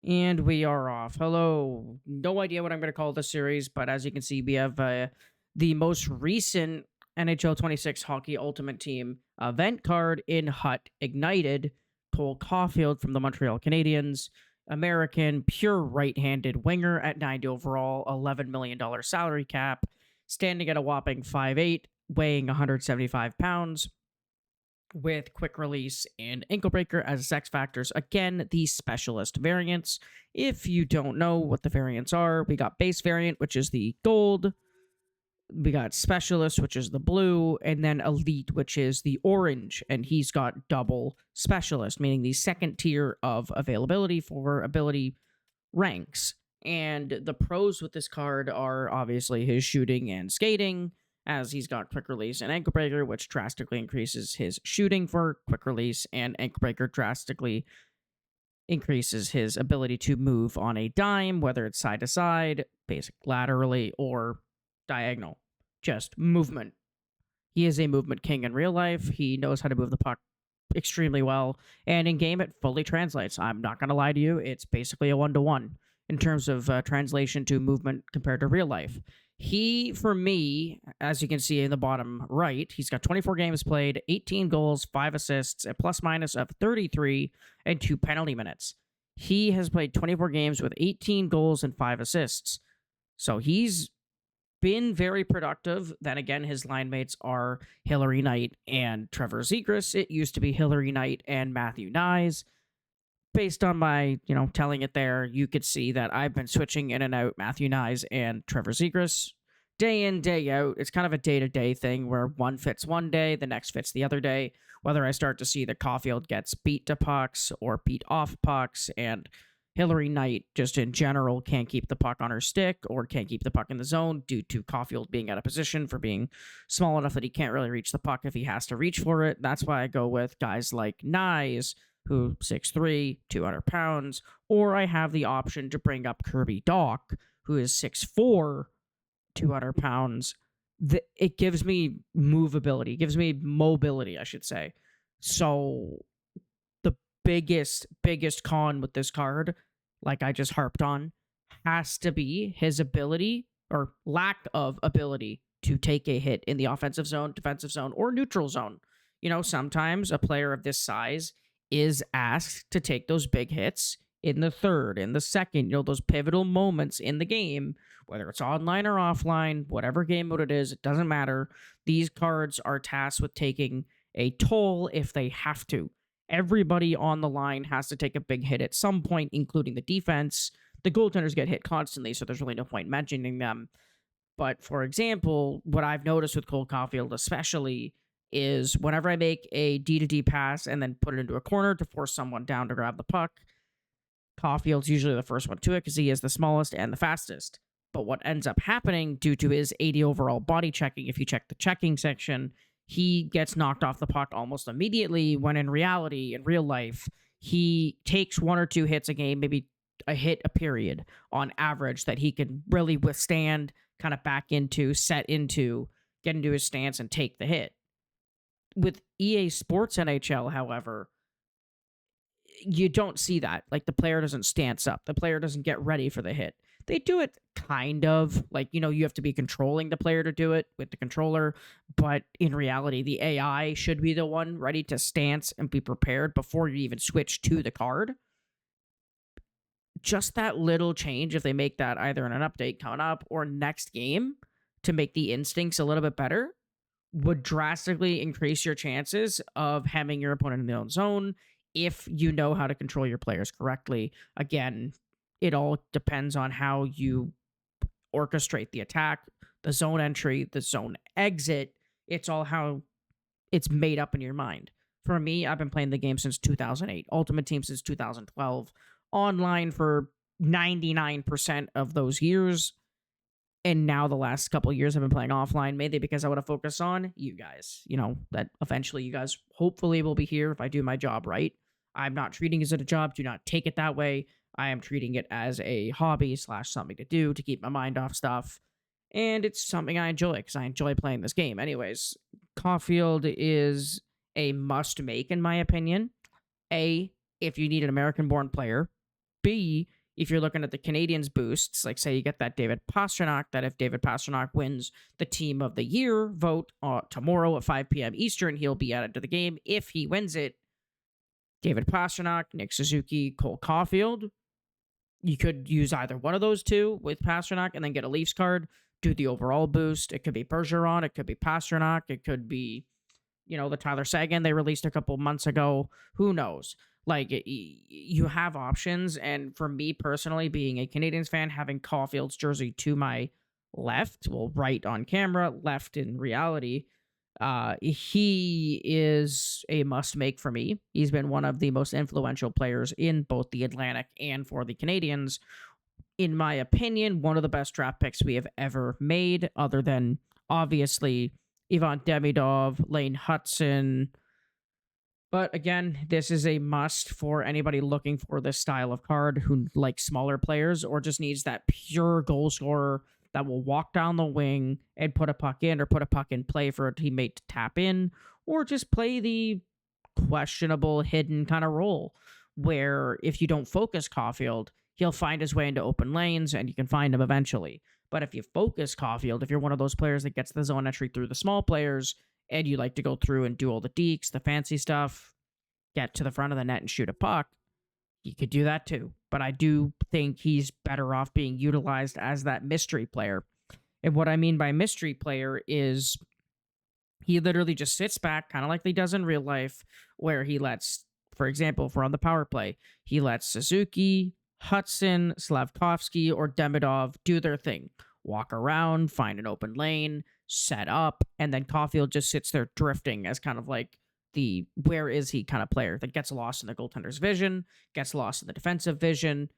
And we are off. Hello. No idea what I'm going to call this series, but as you can see, we have the most recent NHL 26 Hockey Ultimate Team event card in Hut Ignited. Cole Caufield from the Montreal Canadiens, American pure right handed winger at 90 overall, $11 million salary cap, standing at a whopping 5'8, weighing 175 pounds with quick release and ankle breaker as sex factors. Again, the specialist variants. If you don't know what the variants are, we got base variant, which is the gold. We got specialist, which is the blue, and then elite, which is the orange. And he's got double specialist, meaning the second tier of availability for ability ranks. And the pros with this card are obviously his shooting and skating, as he's got quick release and ankle breaker, which drastically increases his shooting for quick release, and ankle breaker drastically increases his ability to move on a dime, whether it's side to side, basic laterally, or diagonal. Just movement. He is a movement king in real life. He knows how to move the puck extremely well, and in game it fully translates. I'm not going to lie to you, it's basically a 1-to-1 in terms of translation to movement compared to real life. He, for me, as you can see in the bottom right, he's got 24 games played, 18 goals, 5 assists, a plus minus of 33, and 2 penalty minutes. He has played 24 games with 18 goals and 5 assists. So he's been very productive. Then again, his line mates are Hillary Knight and Trevor Zegras. It used to be Hillary Knight and Matthew Nyes. Based on my, telling it there, you could see that I've been switching in and out Matthew Nyes and Trevor Zegras day in, day out. It's kind of a day-to-day thing where one fits one day, the next fits the other day. Whether I start to see that Caufield gets beat to pucks or beat off pucks, and Hillary Knight, just in general, can't keep the puck on her stick or can't keep the puck in the zone due to Caufield being out of position for being small enough that he can't really reach the puck if he has to reach for it. That's why I go with guys like Nyes, who 6'3", 200 pounds, or I have the option to bring up Kirby Doc, who is 6'4", 200 pounds. It gives me movability, gives me mobility, I should say. So the biggest con with this card, like I just harped on, has to be his ability or lack of ability to take a hit in the offensive zone, defensive zone, or neutral zone. Sometimes a player of this size is asked to take those big hits in the third, in the second, those pivotal moments in the game, whether it's online or offline, whatever game mode it is, it doesn't matter. These cards are tasked with taking a toll if they have to. Everybody on the line has to take a big hit at some point, including the defense. The goaltenders get hit constantly, so there's really no point mentioning them. But for example, what I've noticed with Cole Caulfield especially is whenever I make a D-to-D pass and then put it into a corner to force someone down to grab the puck, Caulfield's usually the first one to it because he is the smallest and the fastest. But what ends up happening due to his 80 overall body checking, if you check the checking section, he gets knocked off the puck almost immediately, when in reality, in real life, he takes 1 or 2 hits a game, maybe a hit a period on average, that he can really withstand, kind of back into, set into, get into his stance and take the hit. With EA Sports NHL, however, you don't see that. Like, the player doesn't stance up. The player doesn't get ready for the hit. They do it kind of like, you have to be controlling the player to do it with the controller. But in reality, the AI should be the one ready to stance and be prepared before you even switch to the card. Just that little change, if they make that either in an update coming up or next game to make the instincts a little bit better, would drastically increase your chances of hemming your opponent in the own zone if you know how to control your players correctly. Again, it all depends on how you orchestrate the attack, the zone entry, the zone exit. It's all how it's made up in your mind. For me, I've been playing the game since 2008, Ultimate Team since 2012, online for 99% of those years. And now the last couple of years I've been playing offline, mainly because I want to focus on you guys. That eventually you guys hopefully will be here if I do my job right. I'm not treating it as a job. Do not take it that way. I am treating it as a hobby / something to do to keep my mind off stuff. And it's something I enjoy because I enjoy playing this game. Anyways, Caulfield is a must make, in my opinion. If you need an American born player, B, if you're looking at the Canadians boosts, like say you get that David Pastrnak, that if David Pastrnak wins the team of the year vote tomorrow at 5 p.m. Eastern, he'll be added to the game. If he wins it, David Pastrnak, Nick Suzuki, Cole Caufield. You could use either one of those two with Pastrnak and then get a Leafs card, do the overall boost. It could be Bergeron, it could be Pastrnak, it could be, the Tyler Seguin they released a couple months ago. Who knows? Like, you have options. And for me personally, being a Canadians fan, having Caufield's jersey to my left, well, right on camera, left in reality, he is a must make for me. He's been one of the most influential players in both the Atlantic and for the Canadians. In my opinion, one of the best draft picks we have ever made, other than obviously Ivan Demidov, Lane Hudson. But again, this is a must for anybody looking for this style of card who likes smaller players or just needs that pure goal scorer that will walk down the wing and put a puck in or put a puck in play for a teammate to tap in, or just play the questionable hidden kind of role where if you don't focus Caufield, he'll find his way into open lanes and you can find him eventually. But if you focus Caufield, if you're one of those players that gets the zone entry through the small players and you like to go through and do all the deeks, the fancy stuff, get to the front of the net and shoot a puck, you could do that too. But I do think he's better off being utilized as that mystery player. And what I mean by mystery player is he literally just sits back, kind of like he does in real life, where he lets, for example, if we're on the power play, he lets Suzuki, Hudson, Slavkovsky, or Demidov do their thing. Walk around, find an open lane, set up, and then Caufield just sits there drifting as kind of like the where is he kind of player that gets lost in the goaltender's vision, gets lost in the defensive vision.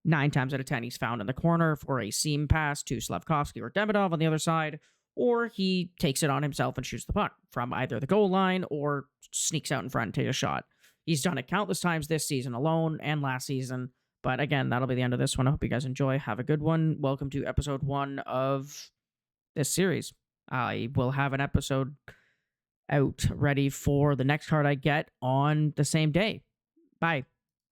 9 times out of 10, he's found in the corner for a seam pass to Slavkovsky or Demidov on the other side, or he takes it on himself and shoots the puck from either the goal line or sneaks out in front and takes a shot. He's done it countless times this season alone and last season. But again, that'll be the end of this one. I hope you guys enjoy. Have a good one. Welcome to episode 1 of this series. I will have an episode out ready for the next card I get on the same day. Bye.